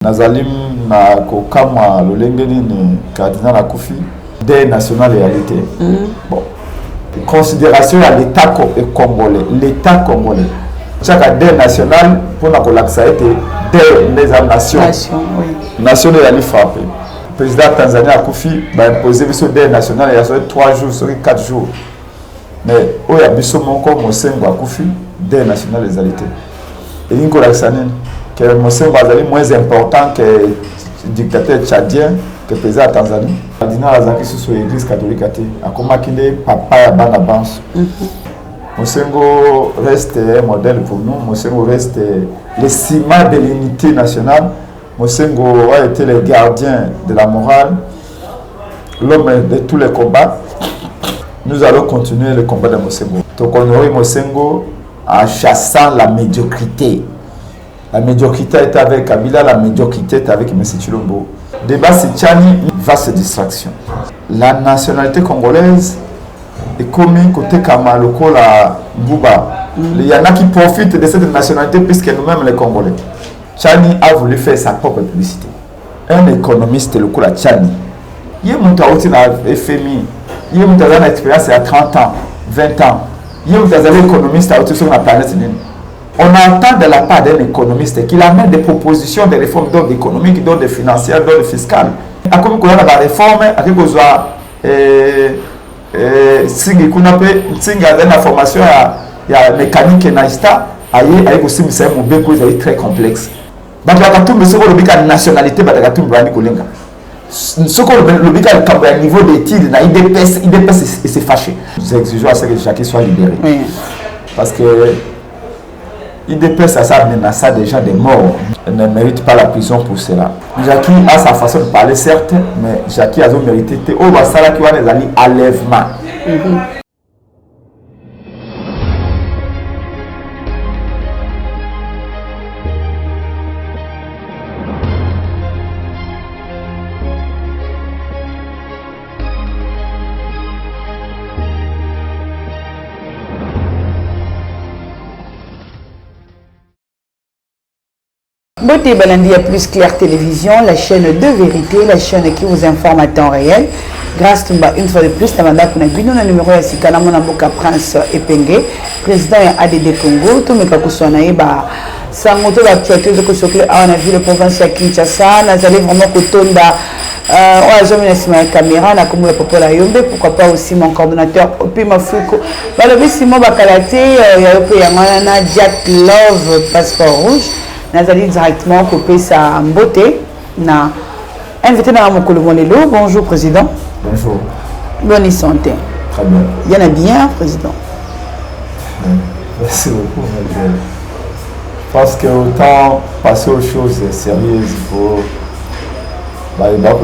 Nazalim na kokama lolengeni ni cardinal akufi des national réalité. Bon, considération à l'état congolais, l'état congolais. Chaque des national pour la colapse a été des nations. Nation est allée frapper. Le président Tanzanie Akufi va imposer sur des nationales il y a 3 jours, sur 4 jours. Mais où il y a besoin comme Mosengo Akufi des nationales réalité. Et une colapse que Mosengo est moins important que le dictateur tchadien que le président Tanzanie. Cardinal Azaki sur l'église catholique a commencé papa à Banabans. Mosengo reste un modèle pour nous. Mosengo reste le ciment de l'unité nationale. Mosengo a été le gardien de la morale, l'homme de tous les combats. Nous allons continuer le combat de Mosengo. Donc on aurait Mosengo en chassant la médiocrité. La médiocrité est avec Kabila, la médiocrité est avec M. Chilombo. Débat c'est Tchani, vaste distraction. La nationalité congolaise est commis côté Kamaloko la Bouba. Il y en a qui profitent de cette nationalité puisque nous-mêmes les Congolais. Tchani a voulu faire sa propre publicité. Un économiste, le coup la Tchani. Il y a mon taouti dans la FMI. Il y a mon taouti dans l'expérience il y a 30 ans, 20 ans. Il y a mon taouti économiste sur la planète. On entend de la part d'un économiste qu'il amène des propositions de réformes d'ordre économique, d'ordre financier, d'ordre fiscal. À comme qu'on a la réforme, à qui qu'on soit si on a une information il y a mécanique et naïsta, avec aussi c'est un mobile très complexe. Donc la nationalité ce qu'on a le niveau d'études, il s'est fâché. Nous exigeons à ce que chacun soit libéré. Oui. Parce que IDPS ça menace déjà des morts. Elle ne mérite pas la prison pour cela. Jackie a sa façon de parler certes, mais Jackie a mérité. Oh, bah ça là qui va les aller enlèvement. Beauté Balandi à Plus Claire Télévision, la chaîne de vérité, la chaîne qui vous informe à temps réel. Grâce une fois de plus, Tamanda Kunabino, le numéro de Sikana Monaboka Prince Epenge, président de ADD Congo, tout le monde Sangoto l'actualité de Kosokle, on a vu le province à Kinshasa, on a vraiment Kotonda, on a jamais la caméra, on a comme le peuple à Yombe, pourquoi pas aussi mon coordonnateur Opima Fuko. Le Simon Bakalate, il y a Jack Love, passeport rouge. Nous allons directement couper sa beauté. Na invité dans mon colonel. Bonjour président. Bonjour. Bonne santé. Très bien. Il y en a bien président. Merci beaucoup. Je pense que autant passer aux choses sérieuses pour président,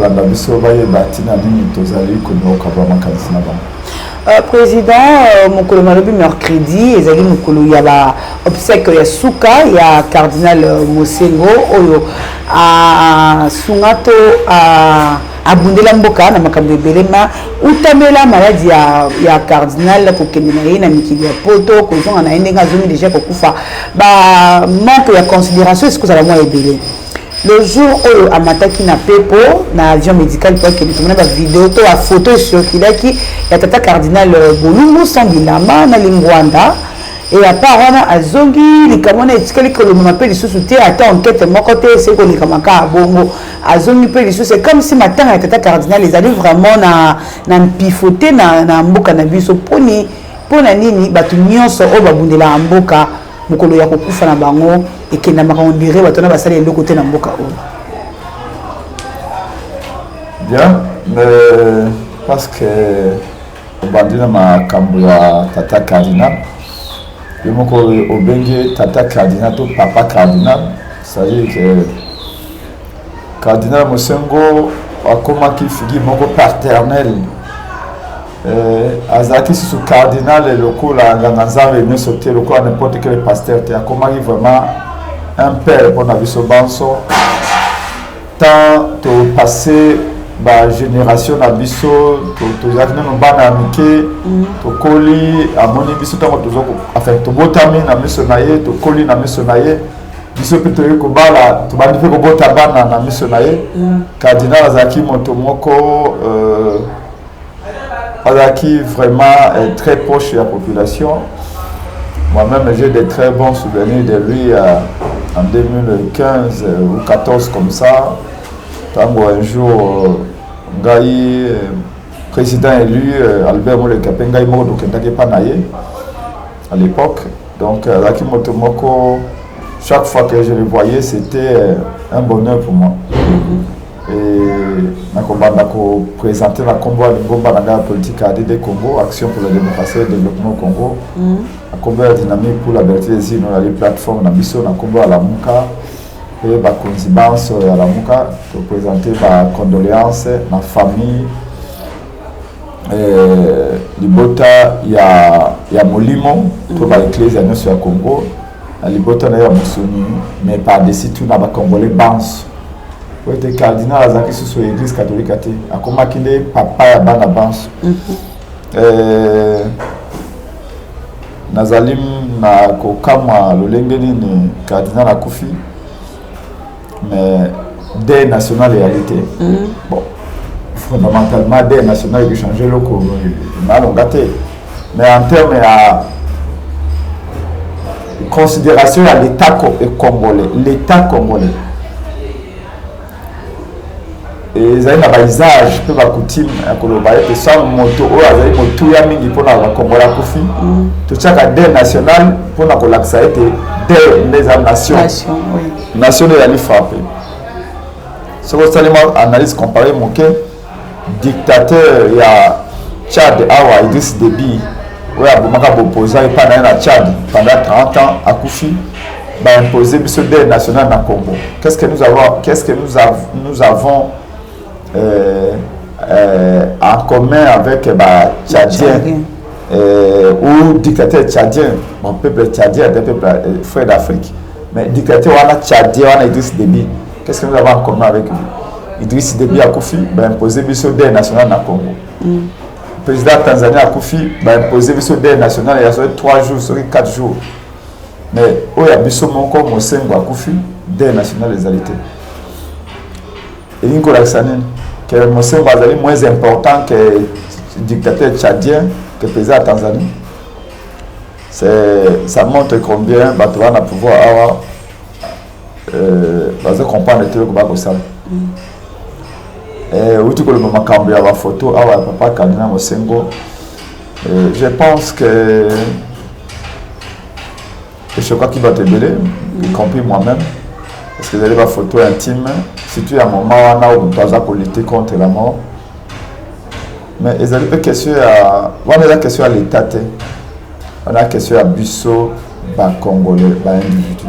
mon colonel mercredi, il y a obsèque ya Souka, il y a cardinal Mosengo, à Sungato, à Bundela Mboka, na makambo belema, utamela maladie ya cardinal ko kenina na mikili ya poto ko zonga na endenga zomi déjà ko kufa ba manque ya considération est-ce que ça va moi ebele. Le jour où amataki na pepo na avion médical pour que nous avons une vidéo to a photo sur qui ya tata cardinal Bolungu Sambilama na Lingwanda et à part wana azongi likamona etikali ko le m'appelle sous té ata enquête mon côté c'est ko likamaka bongo azongi pe sous c'est comme si matin ya tata cardinal ils allaient vraiment na pifoter na mboka na biso poni nini batu nyonso o babundela mboka mukolo ya kokufa na bango et que na makondire batona basali le côté na mboka o. Bien, mais parce que bandina makambo ya tata cardinal yomoko obenge tata cardinal to papa cardinal, c'est-à-dire que cardinal Mosengo akoma ki figi moko paternel azaki sous cardinal et le coup la ganzare mieux sauter le coup à n'importe quel pasteur tu as comment vraiment un père pour la vie sur banso tant de passer ba génération na biso to yakna no bana amike to koli amoni biso tant to zoko enfin to botami na miso na ye to koli na miso na ye biso pe toye kobala tobandi pe kobota bana na miso na ye cardinal azalaki moto moko azalaki vraiment très proche de la population. Moi-même j'ai de très bons souvenirs de lui en 2015 ou 2014 comme ça. Tango un jour ngai président élu Albert Molekape ngai moko dokendaki pa na ye à l'époque. Donc azalaki moto moko chaque fois que je le voyais, c'était un bonheur pour moi. Et je présenter la combo à la politique ADD Congo, Action pour la démocratie et le développement au Congo. La combo à dynamique pour la vérité des îles, les plateformes, la mission, la combo à la Mouka, et la condimence à la Mouka, pour présenter ma condoléance, ma famille. Libota, il y a Molimo, pour l'église à Congo. Libota na ya musuni mais par-dessus tout na ba congolais bans ote cardinal azaki sur l'église catholique ate akoma kinde papa ya bana bans nazalim na kokama lolenge ni cardinal akufi mais des national réalité bon fondamentalement des national qui changer le Congo mal gâté mais en termes à considération à l'État congolais. L'État congolais. Et ils ont un visage, peu de coutume, et sans moto, ils ont moto ya mingi pour la Congolais Koufi. Tout ça a des nationales pour la Colaxa été des nations. Nations de la frappée. Ce que vous analyse comparée, mon dictateur, il y a Tchad, Awa, Idriss Déby. Oui, Aboumaka opposant et pendant la Tchad, pendant 30 ans, à Koufi, imposé le deuil national dans le Congo. Qu'est-ce que nous avons en commun avec Tchadiens ou dictateurs tchadiens? Mon peuple tchadien est un peuple frère d'Afrique. Mais dictateur tchadien, on a Idriss Déby. Qu'est-ce que nous avons en commun avec lui? Idriss Déby à Koufi, imposé le deuil national dans le Congo. Le président Tanzanie a Koufi imposé le deuil national il y a 3 jours, 4 jours. Mais où il y a Bisso Monko, Mosengo à Koufi, deuil national des alités. Et Inko Laksanen, que Mosengo est moins important que le dictateur tchadien, que le président Tanzanie. Ça montre combien Batouan a pouvoir avoir comprendre tout le que la photo papa Cardinal Mosengo. Je pense que je crois qu'il va te mêler, y compris moi-même, parce que vous avez la photo intime, surtout à un moment où on a pour lutter contre la mort. Mais ils avaient question à l'État, on a question à Bisso, Congolais, individu.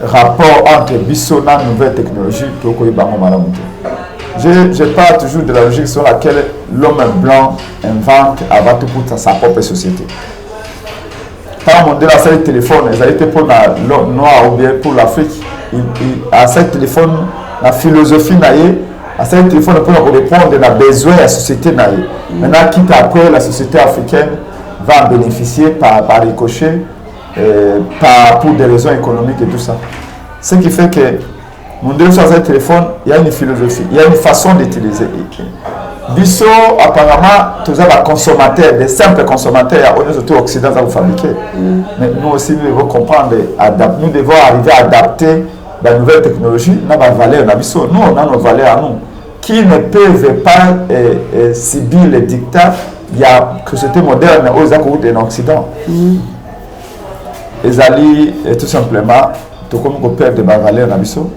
Rapport entre Bisso et la nouvelle technologie, pour que je parle toujours de la logique sur laquelle l'homme blanc invente avant tout pour sa propre société. Par mon la série téléphone, ils ont été pour le noir ou bien pour l'Afrique. À ce téléphone, la philosophie naïe, à ce téléphone pour répondre aux besoins de la société naïe. Maintenant, quitte après, la société africaine va en bénéficier par ricochet, pour des raisons économiques et tout ça. Ce qui fait que mon Dieu, sur ce téléphone, il y a une philosophie, il y a une façon d'utiliser. Bisso, apparemment, tous les consommateurs, des simples consommateurs, on est surtout occidentaux à vous fabriquer. Mais nous aussi, nous devons comprendre, nous devons arriver à adapter la nouvelle technologie, nous avons valeur, nous, on a nos valeurs à nous, qui ne peuvent pas subir les dictats. Il y a que c'était moderne aux accords en Occident. Les alliés, tout simplement, tout comme on perd des valeurs dans Bisso.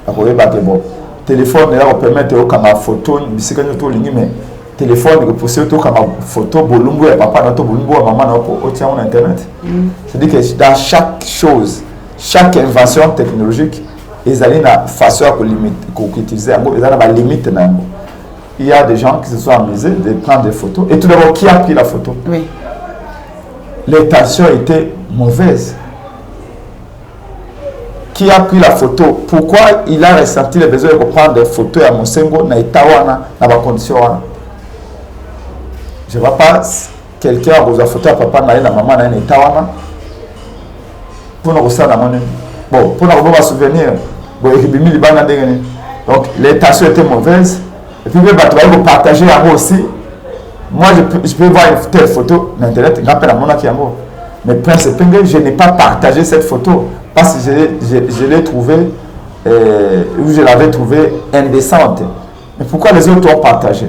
Bon, téléphone on permet de faire photo mais téléphone de pousser tout comme photo bolumbo et papa notre bolumbo maman notre on internet. C'est-à-dire que dans chaque chose, chaque invention technologique, ils ont une façon à utiliser, ils ont une limite. Il y a des gens qui se sont amusés de prendre des photos. Et tout d'abord, qui a pris la photo? Oui. L'intention était mauvaise. Qui a pris la photo? Pourquoi il a ressenti le besoin de prendre des photos à Mosengo na Itawana na ba condition? Je ne vois pas quelqu'un vous a photo à papa na maman na Itawana pour nous ressentir la monnaie. Bon, pour nous avoir un souvenir, bon, donc les tensions étaient mauvaises. Et puis, tu vas partager en aussi. Moi, je peux voir une telle photo sur Internet, mais Prince Epenge, je n'ai pas partagé cette photo parce que je l'ai trouvée, ou je l'avais trouvée indécente. Mais pourquoi les autres ont partagé?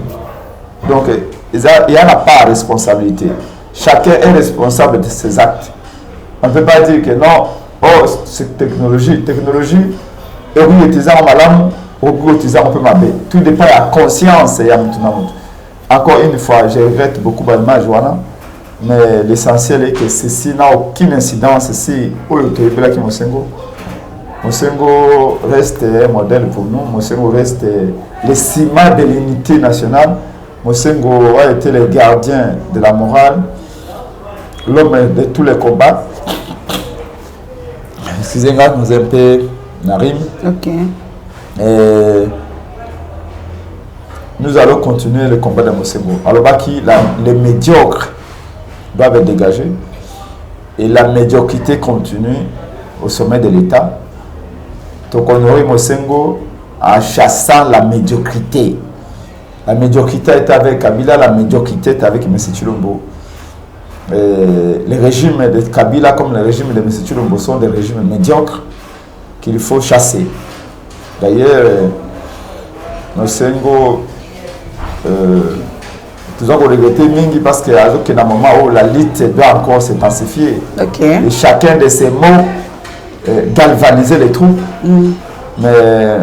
Donc, il y a pas de responsabilité. Chacun est responsable de ses actes. On ne peut pas dire que non, oh, c'est technologie, et oui, utilisant malam, ou oui, utilisant un peu ma baie. Tout dépend de la conscience. Encore une fois, je regrette beaucoup de Joana, mais l'essentiel est que ceci n'a aucune incidence ici au Yotoyebela qui Mosengo. Mosengo reste un modèle pour nous, Mosengo reste le ciment de l'unité nationale. Mosengo a été le gardien de la morale, l'homme de tous les combats. Excusez-moi, nous un peu Narim. Ok. Et nous allons continuer le combat de Mosengo. Alors, les médiocres doivent être dégagés et la médiocrité continue au sommet de l'État. Donc, on aurait Mosengo en chassant la médiocrité. La médiocrité est avec Kabila, la médiocrité est avec M. Chilombo. Les régimes de Kabila comme les régimes de M. Chilombo sont des régimes médiocres qu'il faut chasser. D'ailleurs, Mosengo nous avons regretté Mingi parce qu'il y a un moment où la lutte doit encore s'intensifier. Okay. Et chacun de ces mots galvaniser les troupes. Mais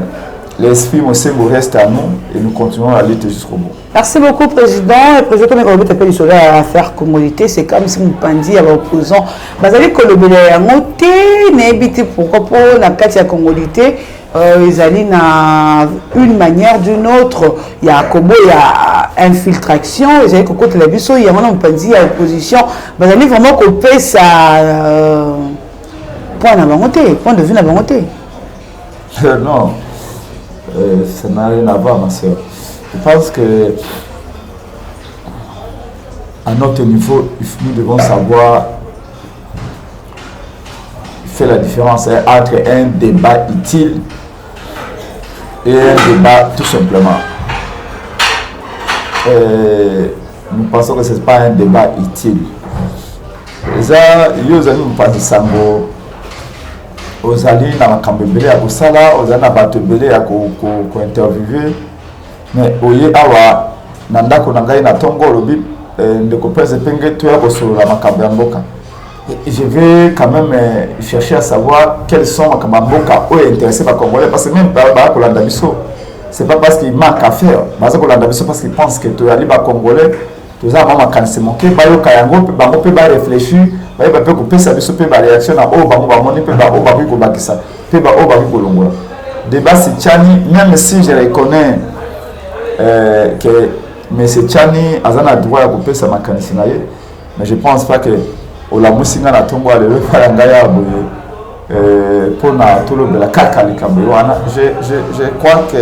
l'esprit Mosengo reste à nous et nous continuons la lutte jusqu'au bout. Merci beaucoup, Président. Le Président, comme il a appelé sur l'affaire commodité, c'est comme si nous pendions à l'opposant. Vous avez colonisé la montée, n'habitez pourquoi pour la carte de commodité. Ils allaient dans une manière d'une autre. Il y a comment il y a infiltration. Ils allaient côté la biso, il y a vraiment pendier à l'opposition. Vous allez vraiment couper ça point de vue de la volonté. Non, ça n'a rien à voir, ma soeur. Je pense que à notre niveau, nous devons savoir faire la différence entre un débat utile et un débat tout simplement. Nous pensons que ce n'est pas un débat utile. Les nous pensons aux alliés dans la Cambébélé à Boussala, aux alliés à Batobélé à interviewer. Mais au lieu d'avoir Nanda Konangai na Tongo Robi, de Kopez Penge, tu as sur la Macabamboka. Je vais quand même chercher à savoir quels sont les Macabamboka ou intéressés par Congolais. Parce que même par Kolandabiso, ce n'est pas parce qu'il manque à faire. Parce qu'ils pensent que tu es allé par Congolais, tu as vraiment cancer manqué, Bayo Kayango, Bango peut réfléchir, Bayo peut couper sa biso, peut réaction à Oh Bango Bamoni, peut Oh Bango Bakisa, peut Oh Bango Longola. Débat c'est Tchani, même si je reconnais que M. Tchani a un droit à couper sa mécanisme, mais je ne pense pas que la musique na tongo ale faire ngaya pour na tout le la kakali kambewana. Je crois que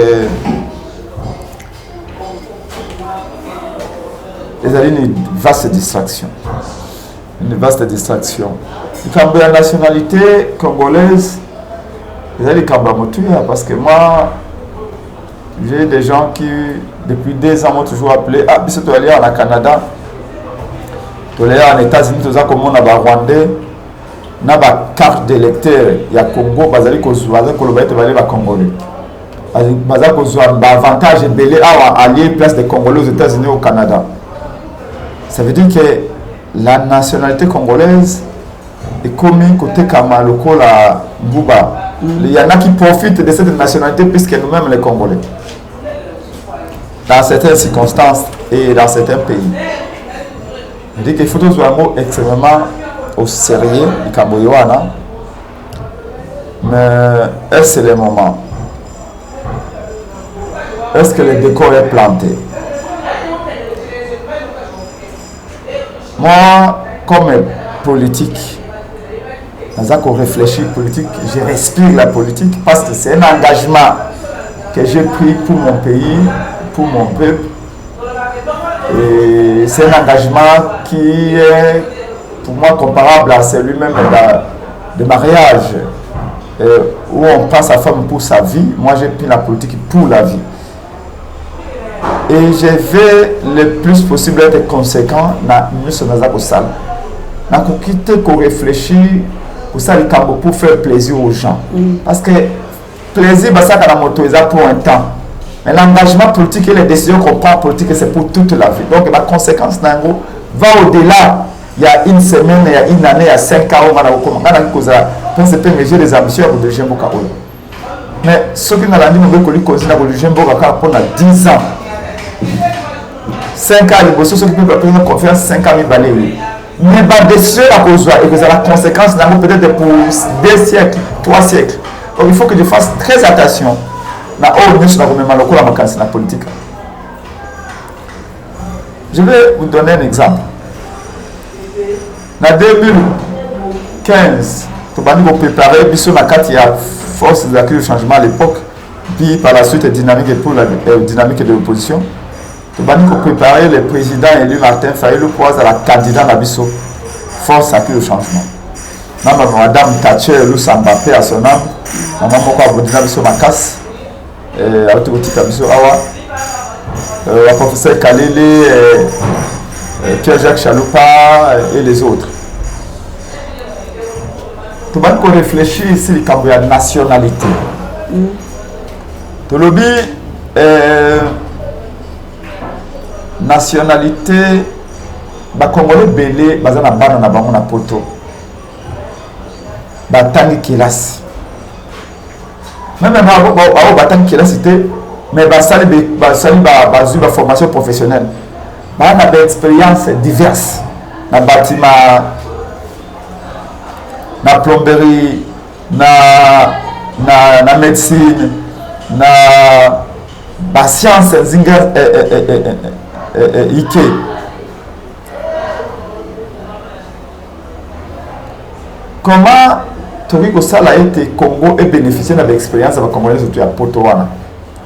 il y a une vaste distraction. La nationalité congolaise, il y a des Kambamotuya parce que moi j'ai des gens qui depuis 2 ans m'ont toujours appelé ah puis tu allé au Canada, tu allé aux États-Unis, tu as comme on a Rwandais, na ba carte d'électeur il y a Congo bazali ko zuaza ko lobaite bali ba Congolais. Bazali ko zuaza ba avantage belé à allier place des Congolais aux États-Unis au Canada. Ça veut dire que la nationalité congolaise est comme côté Kamaloko la Bouba. Il y en a qui profitent de cette nationalité puisque nous-mêmes les Congolais. Dans certaines circonstances et dans certains pays. Je dis qu'il faut tous un mot extrêmement au sérieux du Camboyoana. Mais est-ce le moment? Est-ce que le décor est planté? Moi, comme politique, quand on réfléchit politique, je respire la politique parce que c'est un engagement que j'ai pris pour mon pays, pour mon peuple. Et c'est un engagement qui est pour moi comparable à celui même de mariage. où on prend sa femme pour sa vie. Moi, j'ai pris la politique pour la vie. Et je vais le plus possible être conséquent dans ce que je fais. Je quitter qu'on réfléchit pour ça, pour faire plaisir aux gens. Parce que plaisir, c'est ça pour un temps. Mais l'engagement politique et les décisions qu'on prend politique, c'est pour toute la vie. Donc la conséquence va au-delà. Il y a une semaine, il y a une année, il y a 5 ans, on a des ambitions pour le Jembo Kaola. Mais ce qui nous a dit, nous avons considéré le Jembo Kaola pendant 10 ans. 5 ans, ceux qui peuvent prendre confiance, 5 ans, ils vont aller. Mais la décision à cause et que c'est la conséquence peut-être pour 2 siècles, 3 siècles. Donc il faut que je fasse très attention. La politique. Je vais vous donner un exemple. En 2015, nous avons préparé la force d'accueil du changement à l'époque, puis par la suite dynamique pour la dynamique de l'opposition. Nous avons préparé le président élu Martin Fayulu pour être la candidate à la force d'accueil du changement. Madame Thatcher, Mbappé à son âme, Maman Makas. Le professeur Kalele, Pierre-Jacques Chaloupa et les autres. Tout le monde réfléchit ici sur la nationalité. Tout le monde, nationalité, les Congolais belé, bazana bana na bango na poto. Batangi kilasi. Même si qui cité, mais la formation professionnelle. On a des expériences diverses. Dans le bâtiment, dans la plomberie, dans la médecine, dans la science, Ike. Comment Togo Sala été Congo et bénéficié de l'expérience de la Congolais surtout à Potowana.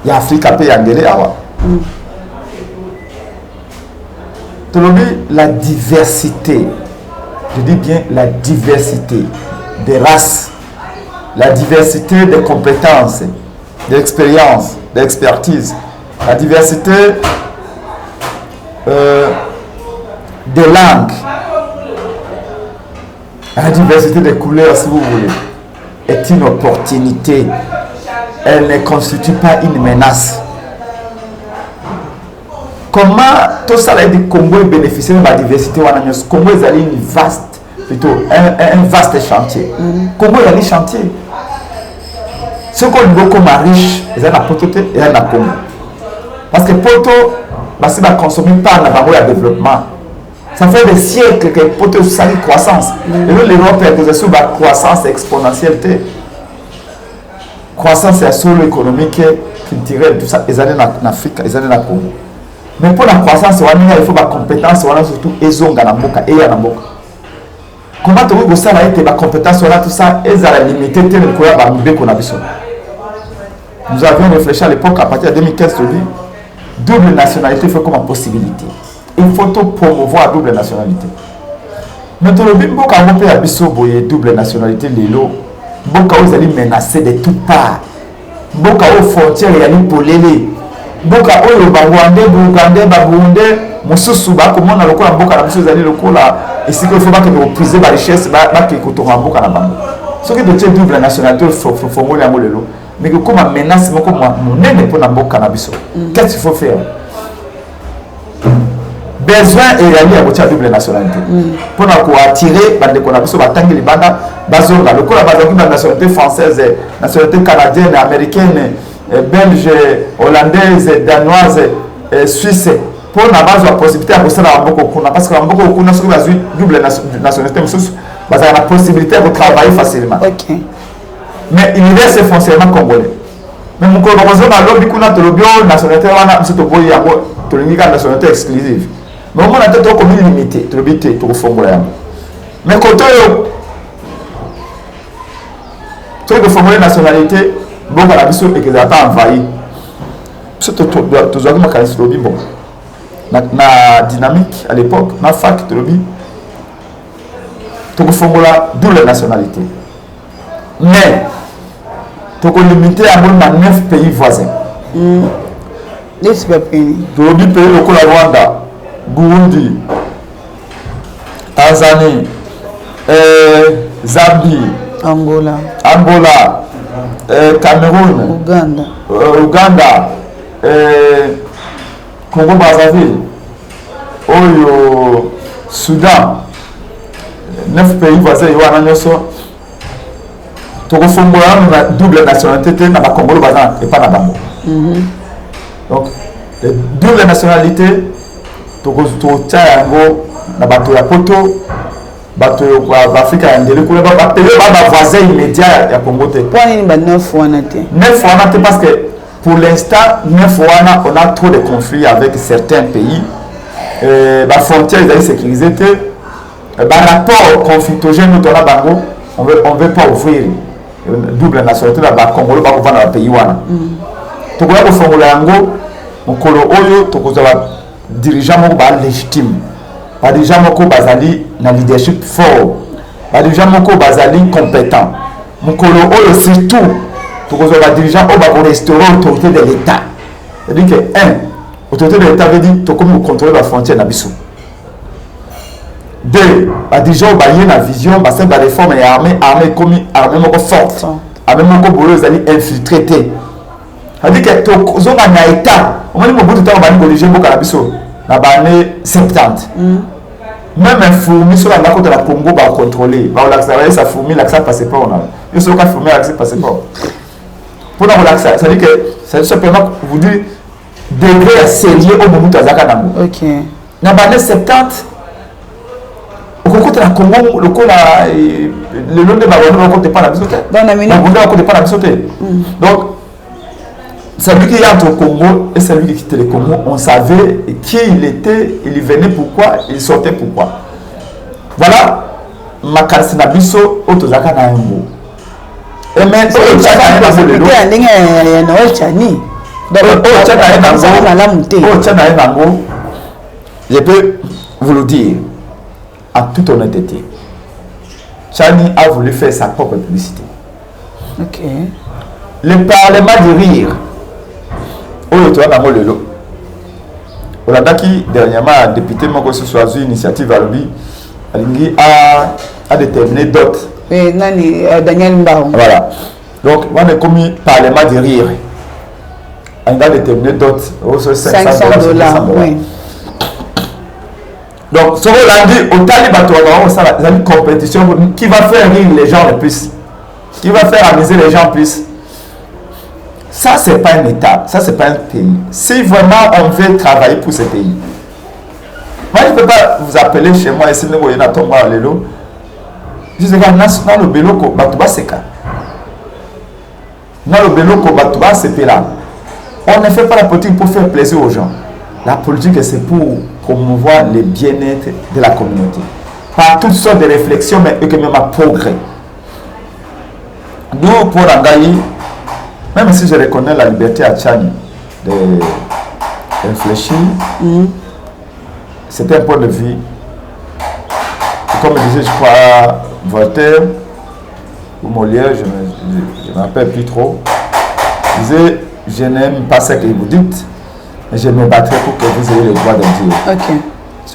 Il y a Afrique à payer Angélé awa. La diversité, je dis bien la diversité des races, la diversité des compétences, d'expérience, d'expertise, la diversité des langues, la diversité des couleurs, si vous voulez, est une opportunité. Elle ne constitue pas une menace. Comment tout ça là du Congo bénéficie de la diversité? Le Congo est un vaste chantier. Congo est un chantier. Ce qu'on veut comme riche, c'est un Poto et un Congo. Parce que Poto, c'est va consommer par le développement. Ça fait des siècles que Poto a une croissance. Et l'Europe est sur la croissance exponentielle. Croissance est solo économique, culturelle, tout ça, ils allaient en Afrique, ils allaient en Congo. Mais pour la croissance, il faut des compétences, surtout Ezonga Namboka et Yanamboka. Comment tu veux que ça ait des compétences, tout ça, ils allaient limiter tel qu'on a besoin. Nous avions réfléchi à l'époque, à partir de 2015, double nationalité fait comme possibilité. Il faut tout promouvoir la double nationalité. Mais tu le dis, Boka Mopé a bisoboye double nationalité, Lelo, Boka vous allez menacer de toutes parts. Boka aux frontières, il y a une polélé. Boka oyo Rwandais, Bougandais, Baboundais, Moussousouba, comment on a le coup à Boka, la mission d'aller le coup là, et si il faut pas que vous prisez la richesse, que vous tournez en Boka na Bambo. Ce qui est de double nationalité, il faut formuler un mot lelo. Mais que comme menace, comme mon n'est pas na Boka na biso. Qu'est-ce qu'il faut faire? Besoin et réalité à la double nationalité. Pour attirer les connaissances, les banda, bazonga, le coup la nationalité française, nationalité canadienne, américaine, belge, hollandaise, danoise, suisse. Pour la base la possibilité de faire un parce que beaucoup de double nationalité, vous avez la possibilité de travailler facilement. Mais l'univers c'est foncièrement congolais. Mais mon collaborateur a lobby qu'on a de lobby nationalité, on a nationalité exclusive. Mais on a peut-être trop limité, trop limité, trop formulé. Mais quand tu as formulé nationalité, bon, la mission est que ça n'a pas envahi. C'est tout ce que bon. La dynamique à l'époque, ma fac, tu as formulé double nationalité. Mais toko limité à 9 pays voisins. Les pays. Tobi pays lokola Rwanda, Burundi, Tanzanie, Zambie, Angola, Cameroun, Uganda, Congo Brazzaville, Oyo, Soudan, 9 pays voisins y a nyoso. Toko fongola na double nationalité na ba Congo bazan et pas na bango. Donc les double nationalité toko to tsango na bato ya poto bato ya Afrika ya ndele kule ba voisins immédiats ya Congo te. Pour ni ba 9 wana te. 9 wana te parce que pour l'instant 9 wana on a trop de conflits avec certains pays. Ba frontières est sécurisée te. Ba rapport conflictogène nous donne bango on veut pas ouvrir double nationalité là Congo ba ko vana pays wana. Toko ya ko fongola yango mokolo oyo toko za dirigeant moko ba légitime. Ba dirigeant moko bazali na leadership fort. Ba dirigeant moko bazali compétent. Mokolo oyo surtout toko za ba dirigeant o ba ko restaurer autorité de l'état. C'est-à-dire que autorité de l'état veut dire toko mo contrôler la frontière na biso. Deux, ba dirigeant ba yé na vision ba c'est ba réforme et armée comme armée moko forte. Armée moko bolo ezali infiltré. C'est-à-dire que to zonga na état on m'a dit mo bout temps ba ni corriger moko na biso na ba année 70. Même un fourmi sur la côte de la Congo va contrôler va relaxer ça fourmi l'accès passe pas on a il se ka fourmi l'accès passe pas pour la relaxer c'est à dire que c'est simplement vous dire degré sérieux au moment azaka nango. OK na ba année 70 au côté de la Congo le ko la le long de ba on côté pas la bisoté dans la minute on côté pas la bisoté donc celui qui est entre le Congo et celui qui quittait le Congo, on savait qui il était, il venait pourquoi, il sortait pourquoi. Voilà, ma carte nabiso otozaka na yango. Et mais je peux vous le dire en toute honnêteté. Chani a voulu faire sa propre publicité. OK. Le Parlement du rire. Oyo to na molelo olandaki dernièrement député moko se choisi initiative alobi alingi a déterminer dot nani Daniel Mbao voilà donc on est commis parlement de rire on a déterminé dot au 500 $, oui. Donc ce Rolandi au tali bato ça la compétition qui va faire rire les gens le plus, qui va faire amuser les gens plus. Ça, c'est pas un État, ça, c'est pas un pays. Si vraiment on veut travailler pour ce pays, moi, je ne peux pas vous appeler chez moi et si vous avez un tombe à l'élo. Je dis, regarde, dans le Beloko, Batouba Seka. Dans le Beloko, Batouba Sepela. On ne fait pas la politique pour faire plaisir aux gens. La politique, c'est pour promouvoir le bien-être de la communauté. Par toutes sortes de réflexions, mais également progrès. Nous, pour Rangaï, même si je reconnais la liberté à Tchani de réfléchir, c'est un point de vue. Comme disait, je crois, Voltaire ou Molière, je ne me rappelle plus trop, disait, je n'aime pas ce que vous dites, mais je me battrai pour que vous ayez le droit de dire. Ok.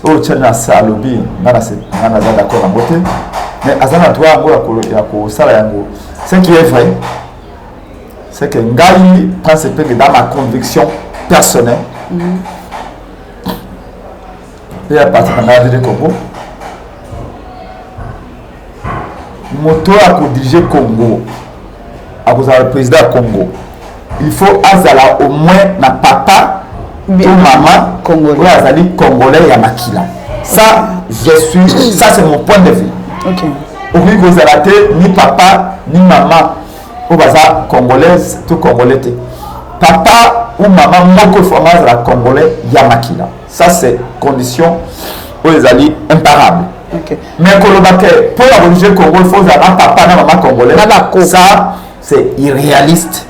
Oh, Tchani, ça, lobby, on a d'accord en beauté, mais Azana doit ce qui est vrai, c'est que Ngai pense que dans ma conviction personnelle, et à partir de la vie du Congo, moto a dirigé Congo, à cause du président Congo, il faut azala au moins na papa ou maman congolais, ou azali congolais ya makila. Ça, ça c'est mon point de vue. Ok. Au lieu que ni papa ni maman ou baza congolaise tout congolais. Papa ou maman moko fromage la congolais yamakila. Ça c'est condition où les alliés imparables. Okay. Mais pour la religion Congo, il faut avoir papa et maman congolais. Ça c'est irréaliste.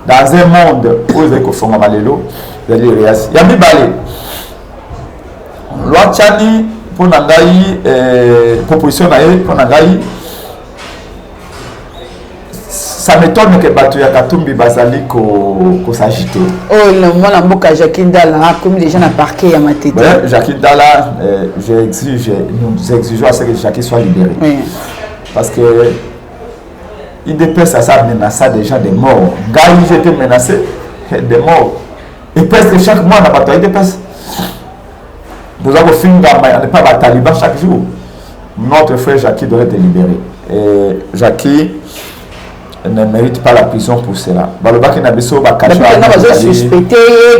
Dans un monde où les alliés font malélo, c'est irréaliste. Yabi balé. Loi Tchani pour Nangaï proposition pour Nangaï. ça m'étonne que Batu ya Katumbi bazali ko s'agiter. Oh, le monde en boka Jackie Ndala, comme les gens à parquet à ma tête. Ouais, Jackie Ndala, nous exigeons à ce que Jackie soit libéré. Oui. Parce que il dépasse à ça menaçant des gens, des morts. Gaï, j'étais menacé, des morts. Et presque chaque mois, on a bataille, il dépasse. Nous avons fini on n'est pas taliban chaque jour. Notre frère Jackie doit être libéré. Et Jackie ne mérite pas la prison pour cela. Baloba qui n'a pas suspecté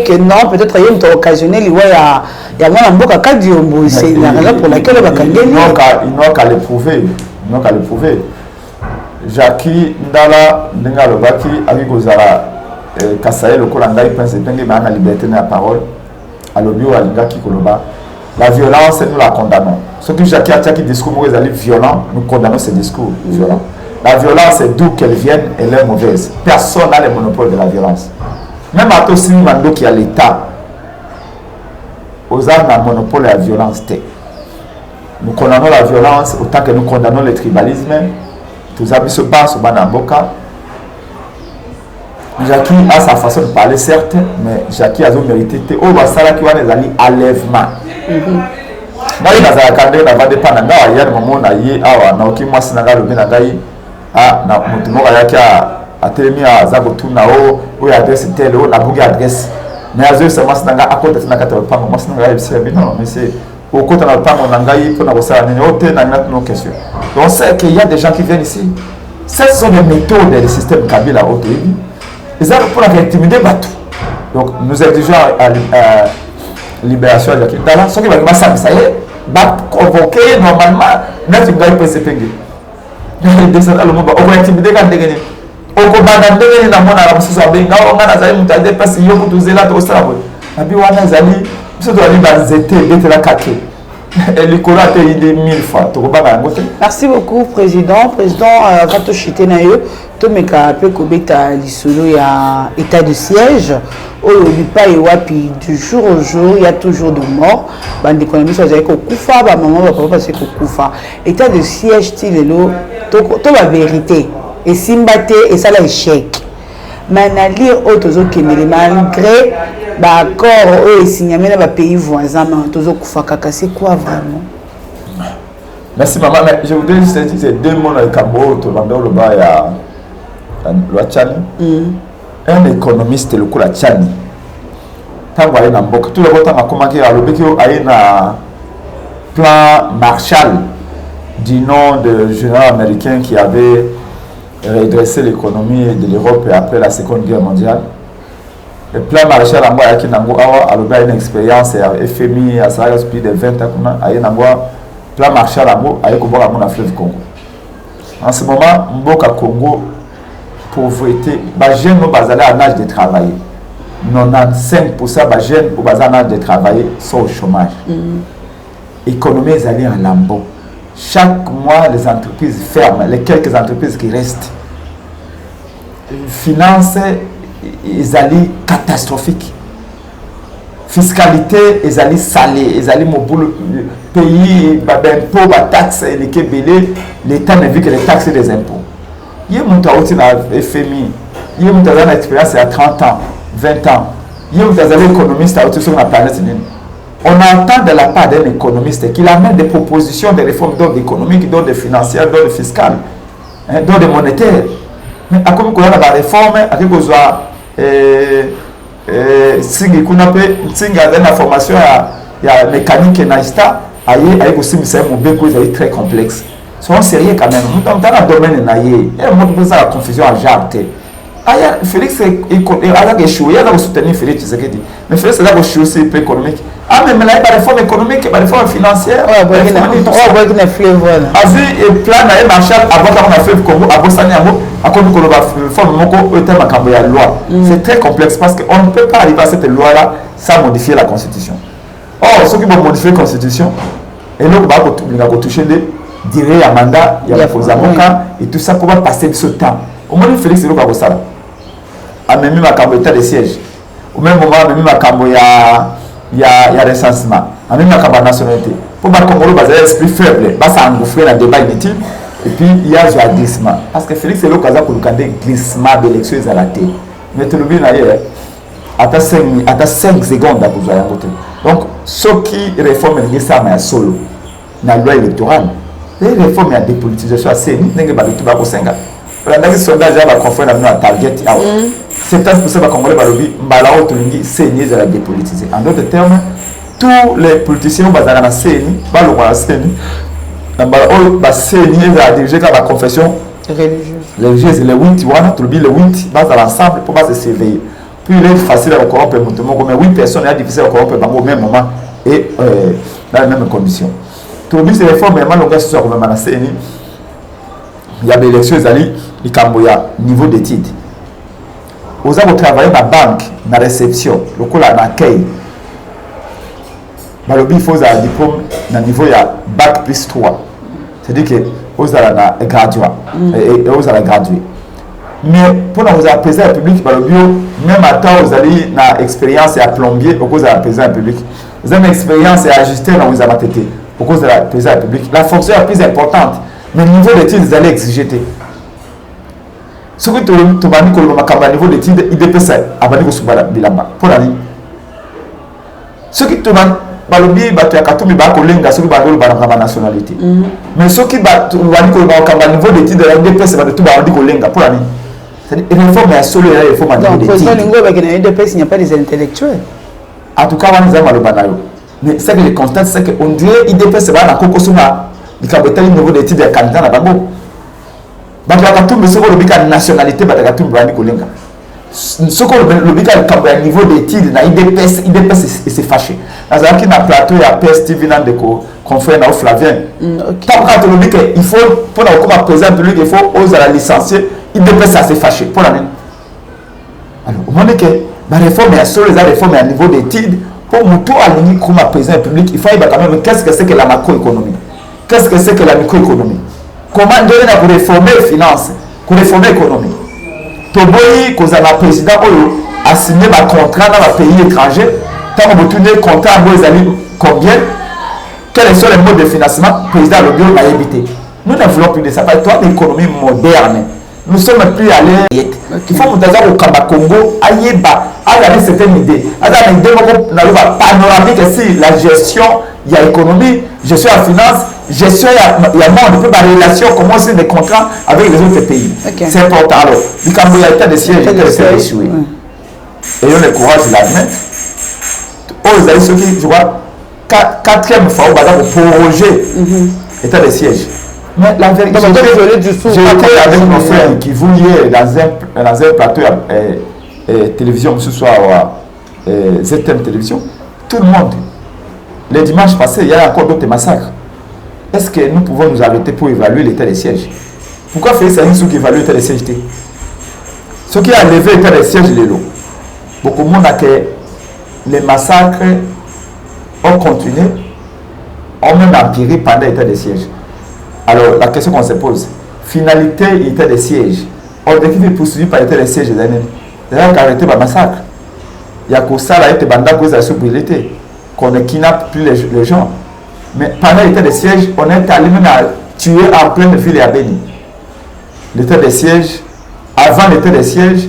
que non, peut-être il y a une occasionnelle, il y a un boka Kadiombo, c'est la raison pour laquelle on va gagner. Ils n'ont qu'à l'éprouver. Ils n'ont qu'à l'éprouver. Jackie Ndala Ndengalobaki avec Gozara Kasaye le Kolandaï Prince Penge a la liberté de la parole. Alobio Alinga Kikoloba. La violence, nous la condamnons. Ce que Jackie a dit discours violent, nous condamnons ces discours violents. La violence, c'est d'où qu'elle vienne, elle est mauvaise. Personne n'a le monopole de la violence. Même à Tossi Mando qui a l'État, aux armes a le monopole de la violence. Nous condamnons la violence autant que nous condamnons le tribalisme. Tous les se passent au Banamboka. Jackie a sa façon de parler, certes, mais Jackie a mérité. Oh, Basala qui va les allier enlèvement. Moi, il y a des cadres qui n'ont pas de temps. Il y a des moments où il y a des gens ah na mutu moko ayaki atelemi aza kotuna oyo adresse tele oyo nabuki adresse mais azoyebisa mwasi na ngai akota te na kati ya lopango mwasi na ngai ayebisa yabi non mais c'est okota na lopango na ngai mpona kosala nini oyo te na ngai natuna question. Donc c'est qu'il y a des gens qui viennent ici. Ce sont des méthodes du système Kabila otoyebi eza mpona kointimider bato. Donc nous exigeons libération ya Jackie Ndala soki balingi basambisa ye baconvoke normalement neti ngai mpe sepenge descendre le monde on va intimider quand ndenge on kobanda ndenge na mona la mususu abenga on ngana zali mutu ade pasi yo mutu zela to sala boy abi wana zali biso to ali banzete betela kake elikola te ide 1000 fois to kobanga yango te. Merci beaucoup président va to chiter na yo to meka pe kobeta lisolo ya état de siège oyo bipa et wapi du jour au jour il y a toujours de morts bande économie ça ko kufa ba maman ba papa parce que kufa état de siège ti lelo to la vérité et simbate et ça l'échec mais na lire autres kemele malgré ba accord eux signé na ba pays voisins mais tozo kufa kaka c'est quoi vraiment? Merci maman, mais je voudrais juste dire ces deux mots dans le Cabo to bando le ba ya loi Tchani. Un économiste le kula Tchani. Tango aye na mboka tout le temps a commencé à lobeki aye na plan Marshall du nom de général américain qui avait redressé l'économie de l'Europe après la Seconde Guerre mondiale. Le plan Marshall a eu une expérience à FMI à Sahara depuis de 20 ans. Le plan Marshall a eu un fleuve Congo. En ce moment, Mboka Congo, pauvreté, les jeunes sont en âge de travailler. 95% des jeunes sont en âge de travailler sont au chômage. L'économie est allée en lambeau. Chaque mois, les entreprises ferment, les quelques entreprises qui restent. Finances, ils allaient catastrophiques. Fiscalité, ils allaient salée, ils allaient pays, impôts, taxes, l'État n'a vu que les taxes et les impôts. Il y a un FMI, il y a une expérience à 30 ans, 20 ans. Il y a un économiste sur la planète. On entend de la part d'un économiste qu'il amène des propositions de réformes d'ordre économique, d'ordre financier, d'ordre fiscal, d'ordre monétaire. Mais à quoi on a la réforme, à quoi si on a une formation à mécanique et naïsta, avec aussi c'est très complexe. C'est sérieux quand même. Dans le domaine naïe, il y a une confusion à jarre. Félix a échoué, il a soutenu Félix Tshisekedi. Mais Félix a échoué aussi économique. Ah, mais là, il y a des réformes économiques, des réformes financières. Oui, il y a des fleuves. Il y a un plan de Marshall avant qu'on a fait le Congo, avant ça, c'est très complexe parce qu'on ne peut pas arriver à cette loi-là sans modifier la Constitution. Or, ceux qui vont modifier la Constitution, et nous, on va toucher des durées à mandat, il y a des avocats, et tout ça, comment passer ce temps. Au moins, Félix, c'est le cas de ça. A même ma cambo état de siège. Au même moment, même ma cambo il y a recensement. A même ma cambo nationalité. Pour ma cambo, c'est l'esprit faible. Bah ça engouffre le débat inutile. Et puis, il y a un glissement. Parce que Félix, c'est le cas où il y a un glissement d'élection à la tête. Mais tu le dis, à 5 secondes à vous à côté. Donc, ceux qui réforment ça, mais solo, dans la loi électorale, les réformes à dépolitisation, c'est ni n'est pas du tout au Sénégal. Dans les sondages, il va confondre à target. 70% va congolais va le dire, malheureusement, c'est ni de la dépolitiser. En d'autres termes, tous les politiciens vont dans la CENI, va le voir la CENI, la CENI va diriger la confession religieuse. Les 8, tu le dis, les 8 va dans l'ensemble pour pas se surveiller. Puis il est facile à corrompre, mais 8 personnes, il est difficile à corrompre au même moment et dans les mêmes conditions. Tout le but, c'est les réformes, mais le gars, c'est sur la CENI. Il y a des élections, il y a niveau d'études. Vous avez travaillé dans la banque, dans la réception, le coup là, dans l'accueil. Il faut un diplôme dans le niveau de bac plus 3. C'est-à-dire que vous avez gradué. Vous avez gradué. Mais pour vous apaiser le public, même à temps, vous avez une expérience à plombier pour vous apaiser le public. Vous avez une expérience à ajuster dans vos amateurs pour vous apaiser le public. La fonction est plus importante, mais le niveau d'études, vous allez exiger. Ce que tu as dit, le niveau d'études, il dépend de bilamba. Pour la ligne. Ce qui te demande, balobi bato ya katumi ba kolenga soki bandolo ba nationalité. Mais soki bato wali ko ba niveau d'études de la DPS ba tout ba wali kolenga pour la ligne. C'est une réforme à solo et une réforme à niveau d'études. Donc président Lingo avec une DPS, il n'y a pas des intellectuels. En tout cas, on a mal au banayo. Mais ce que je constate, c'est qu'on dirait IDPS va na koko suna di kabetali niveau d'études ya candidat na bango. Bato ya katumi soko lo bika nationalité ba katumi ba wali kolenga. Ce qu'on a niveau d'études, IDPS s'est fâché. Dans un plateau, il y a PS TV de confrère dans Flavien. Tant il faut, pour la présenter public, il faut oser la licencier, IDPS s'est fâché. Pour l'année. Alors, au moment que la réforme est sur les réformes à niveau d'études, pour mon tour à l'unique comme président public, il faut quand même qu'est-ce que c'est que la macroéconomie? Qu'est-ce que c'est que la microéconomie? Comment donner pour réformer les finances, pour réformer l'économie? Toboyi kozala président oyo a signé un contrat dans un pays étranger. Tant que vous tournez le contrat, vous avez combien? Quels sont les modes de financement? Président le bureau a évité. Nous ne voulons plus de ça. Parce que l'économie moderne, nous sommes plus à l'aise. Il faut que nous au Congo, Ayeba, avoir une certaine idée. Avoir une idée panoramique si la gestion, il y a économie, gestion à finance, gestion, il y a monde, peu de relations, comment c'est des contrats avec les autres pays. C'est important. Alors, du Cameroun, il y a été des sièges, il y a été échoué. Et on a le courage de l'admettre. Vous avez ceux qui, je vois, quatrième fois, on va proroger l'état des sièges. Mais la vérité, j'ai été avec mon frère qui voulait dans un plateau télévision, ce soir, ZTM télévision, tout le monde. Les dimanches passés, il y a encore d'autres massacres. Est-ce que nous pouvons nous arrêter pour évaluer l'état des sièges? Pourquoi Félix Anissou qui évalue l'état des sièges? Ce qui a levé l'état des sièges, les lots. Beaucoup de monde a que les massacres ont continué, ont même empiré pendant l'état des sièges. Alors, la question qu'on se pose, finalité, l'état des sièges. Objectif est poursuivi par l'état des sièges des années. C'est-à-dire qu'arrêter le massacre. Il y a que ça, là, il y a des causes de sobriété, qu'on ne kidnappe plus les gens. Mais pendant l'état des sièges, on est allé même à tuer en pleine ville et à Béni. L'état des sièges, avant l'état des sièges,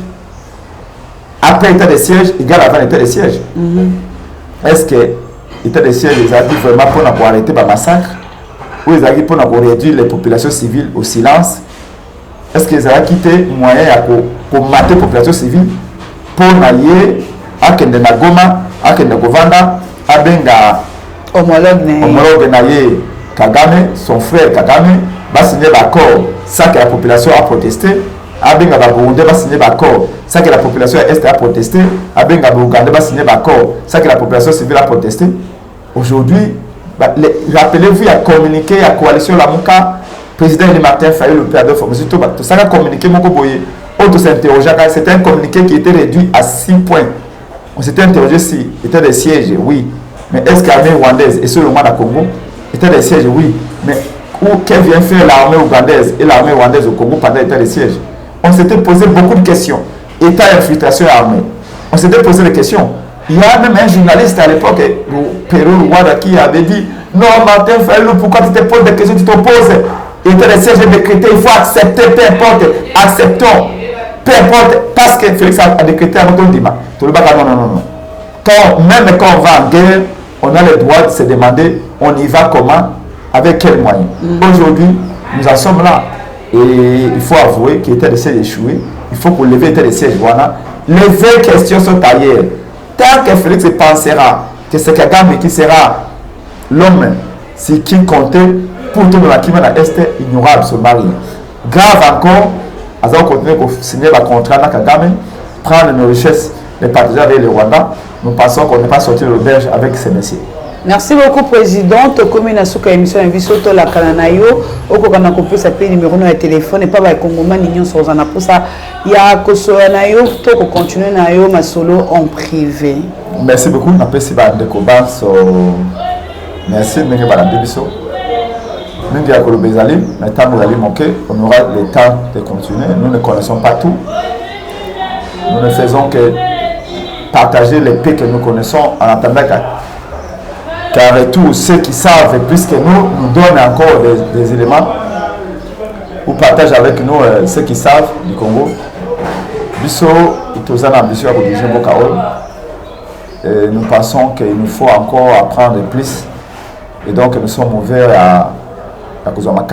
après l'état des sièges, égale avant l'état des sièges. Est-ce que l'état des sièges, ils ont dit vraiment pour arrêter le massacre? Ou ils ont dit pour réduire les populations civiles au silence? Est-ce qu'ils ont quitté moyen pour mater la population civile pour aller à Kendena-Goma, à Kendena-Govanda, à Benga? Homologue Naye Kagame, son frère Kagame, va signer l'accord, ça que la population a protesté. Abenga Burundais va signer l'accord, ça que la population est a protesté. Abenga Burundais va signer l'accord, ça que la population civile a protesté. Aujourd'hui, rappelez-vous, il y a communiqué, il y a coalition Lamuka, président de Martin Fayou, le père de Fomé, tout ça a communiqué, on s'est interrogé, c'était un communiqué qui était réduit à 6 points. On s'était interrogé si était des sièges, oui. Mais est-ce que l'armée rwandaise et sur le Rwanda Congo étaient des sièges? Oui. Mais qu'est-ce que vient faire l'armée ougandaise et l'armée rwandaise au Congo pendant l'état des sièges? On s'était posé beaucoup de questions. État d'infiltration armée. On s'était posé des questions. Il y a même un journaliste à l'époque, le Pérou Rwanda, qui avait dit non, Martin Fayou, pourquoi tu te poses des questions, tu t'opposes? État de siège est décrété, il faut accepter, peu importe, acceptons, peu importe, parce que Félix a décrété à notre dimanche. Tout le monde non, non, non, non. Même quand on va en guerre, on a le droit de se demander, on y va comment, avec quels moyens. Aujourd'hui, nous en sommes là. Et il faut avouer qu'il était de siège échoué. Il faut pour lever l'état de siège. Voilà. Les vraies questions sont ailleurs. Tant que Félix pensera que c'est Kagame qui sera l'homme c'est qui comptait pour tout le monde dans l'Est, il n'y aura absolument rien. Grave encore, nous allons continuer à signer le contrat avec Kagame, prendre nos richesses, les partager avec le Rwanda. Nous pensons qu'on n'est pas sorti de l'auberge avec ces messieurs. Merci beaucoup, Président. Comme une émission de la Kananayo, au Kokana Kopé, ça paye numéro de téléphone et pas par Congoman, Nignon Sozana. Pour ça, il y a Kosoanayo, tout pour continuer Nayo, ma solo en privé. Merci beaucoup. On appelle si de Koban. Merci, Nengue Baladebiso. Nengue Akolo Bezali, maintenant nous allons manquer, on aura le temps de continuer. Nous ne connaissons pas tout. Nous ne faisons que partager les paix que nous connaissons en attendant car tous ceux qui savent plus que nous donnent encore des éléments ou partagent avec nous ceux qui savent du Congo. Bisso, nous pensons qu'il nous faut encore apprendre plus et donc nous sommes ouverts à cause de ma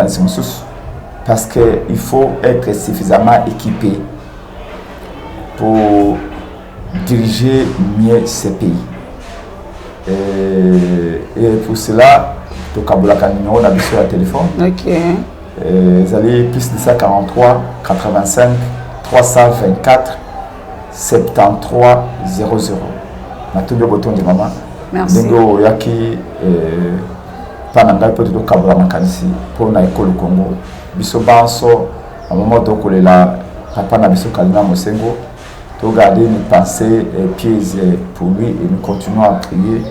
parce qu'il faut être suffisamment équipé pour diriger mieux ces pays. Et pour cela, le Kaboulaka numéro n'a sur le téléphone. Ok. Vous allez plus de ça 43 85 324 73 00. Maintenant, bouton de maman. Merci. Dengo yaki pananga peut être Kaboulaka ici pour na école Congo. Biso banso à moment donc là papa na biso Kalina Mosengo. Regarder, nous penser pieds pour lui et nous continuons à prier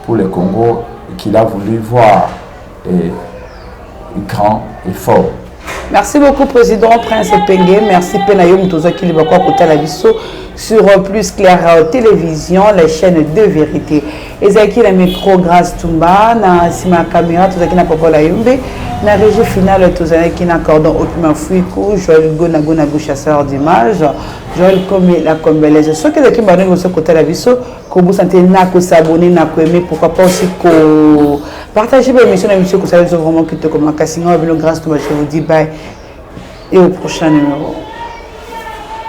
pour le Congo qu'il a voulu voir grand et fort. Merci beaucoup, Président Prince Pengue. Merci, Penayo Moutoza qui est à côté de la Bisso sur Plus Clair Télévision, la chaîne de vérité. Et Zaki, le micro grâce Tumba, na sima caméra, tout ça qui n'a pas la yumbe, na régie finale, tout ça qui n'a cordon au piment fouikou, Joël Gona chasseur d'images, Joël Comé la combelaise. Ce qui est qui m'a donné ce côté de la Bisso, que vous sentez n'a que s'abonner, n'a que aimer, pourquoi pas aussi que partager l'émission, que ça veut vraiment quitter comme un casino, grâce Tumba, je vous dis bye et au prochain numéro.